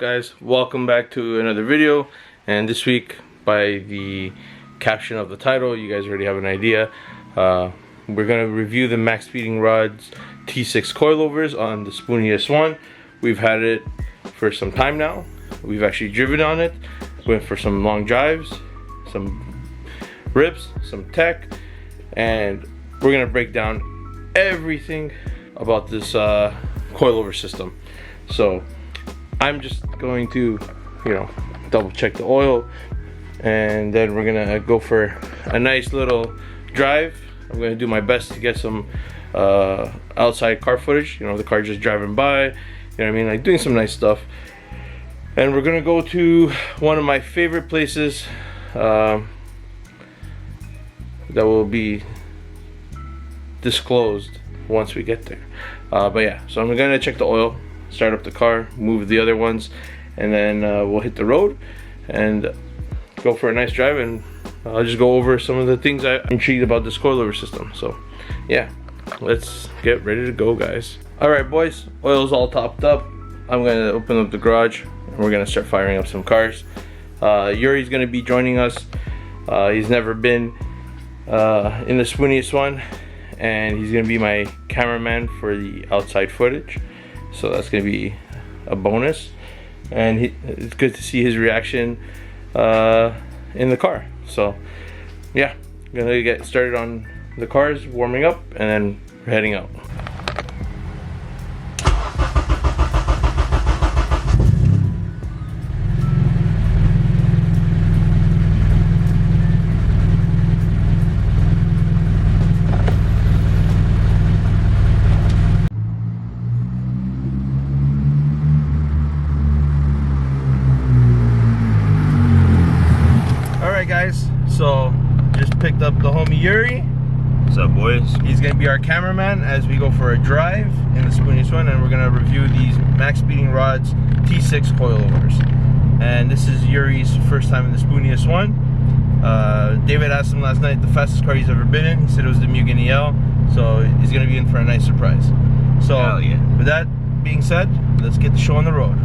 guys? Welcome back to another video. And this week, by the caption of the title, you guys already have an idea. We're gonna review the Maxspeedingrods T6 coilovers on the spooniest one. We've had it for some time now. We've actually driven on it, went for some long drives, some rips, some tech, and we're gonna break down everything about this coilover system. So I'm just going to, double check the oil, and then we're gonna go for a nice little drive. I'm gonna do my best to get some outside car footage, the car just driving by, what I mean, like doing some nice stuff. And we're gonna go to one of my favorite places that will be disclosed once we get there. But yeah, so I'm gonna check the oil, start up the car, move the other ones, and then we'll hit the road and go for a nice drive, and I'll just go over some of the things I'm intrigued about this coilover system. So yeah, let's get ready to go, guys. Alright boys, oil's all topped up. I'm gonna open up the garage and we're gonna start firing up some cars. Yuri's gonna be joining us. He's never been in the spooniest one, and he's gonna be my cameraman for the outside footage, so that's gonna be a bonus. And it's good to see his reaction in the car. So yeah, I'm gonna get started on the cars, warming up, and then we're heading out. Guys, so just picked up the homie Yuri. What's up, boys? He's gonna be our cameraman as we go for a drive in the spooniest one, and we're gonna review these Maxspeedingrods T6 coilovers. And this is Yuri's first time in the spooniest one. David asked him last night the fastest car he's ever been in. He said it was the Mugen EL, so he's gonna be in for a nice surprise. So yeah, with that being said, let's get the show on the road.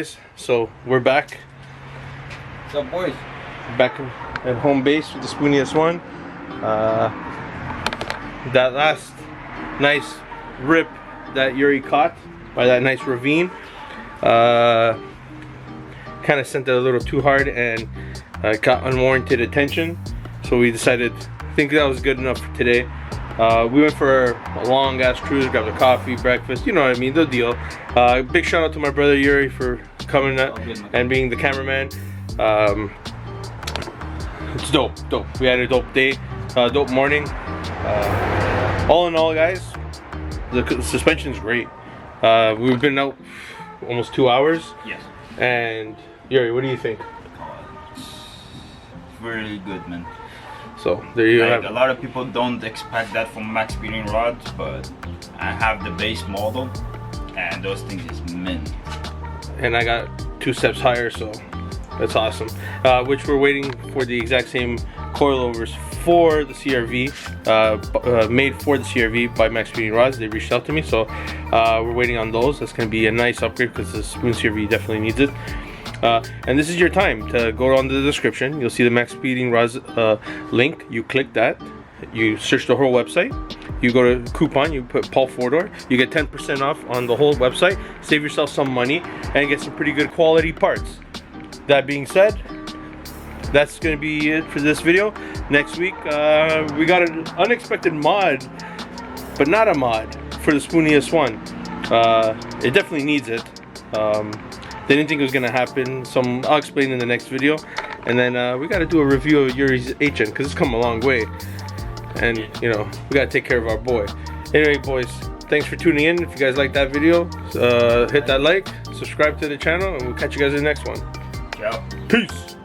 guys, so we're back. What's up, boys? Back at home base with the Spoony S1. That last nice rip that Yuri caught by that nice ravine kind of sent it a little too hard and got unwarranted attention, so we decided I think that was good enough for today. We went for a long ass cruise, grabbed a coffee, breakfast, you know what I mean, the deal. Big shout out to my brother Yuri for coming and being the cameraman. It's dope. We had a dope day, dope morning. All in all, guys, the suspension's great. We've been out almost 2 hours. Yes. And Yuri, what do you think? It's really good, man. So there you have it. A lot of people don't expect that from Maxspeedingrods, but I have the base model, and those things is mint. And I got 2 steps higher, so that's awesome. Which we're waiting for the exact same coilovers for the CRV, made for the CRV by Maxspeedingrods. They reached out to me, so we're waiting on those. That's going to be a nice upgrade because the Spoon CRV definitely needs it. And this is your time to go on the description. You'll see the Maxspeedingrods link. You click that, you search the whole website, you go to coupon, you put Paul Fordor, you get 10% off on the whole website, save yourself some money, and get some pretty good quality parts. That being said, that's going to be it for this video. Next week, we got an unexpected mod, but not a mod, for the Spoony S1. It definitely needs it. They didn't think it was going to happen, so I'll explain in the next video. And then we got to do a review of Yuri's HN, because it's come a long way. And, you know, we got to take care of our boy. Anyway, boys, thanks for tuning in. If you guys like that video, hit that like, subscribe to the channel, and we'll catch you guys in the next one. Ciao. Peace.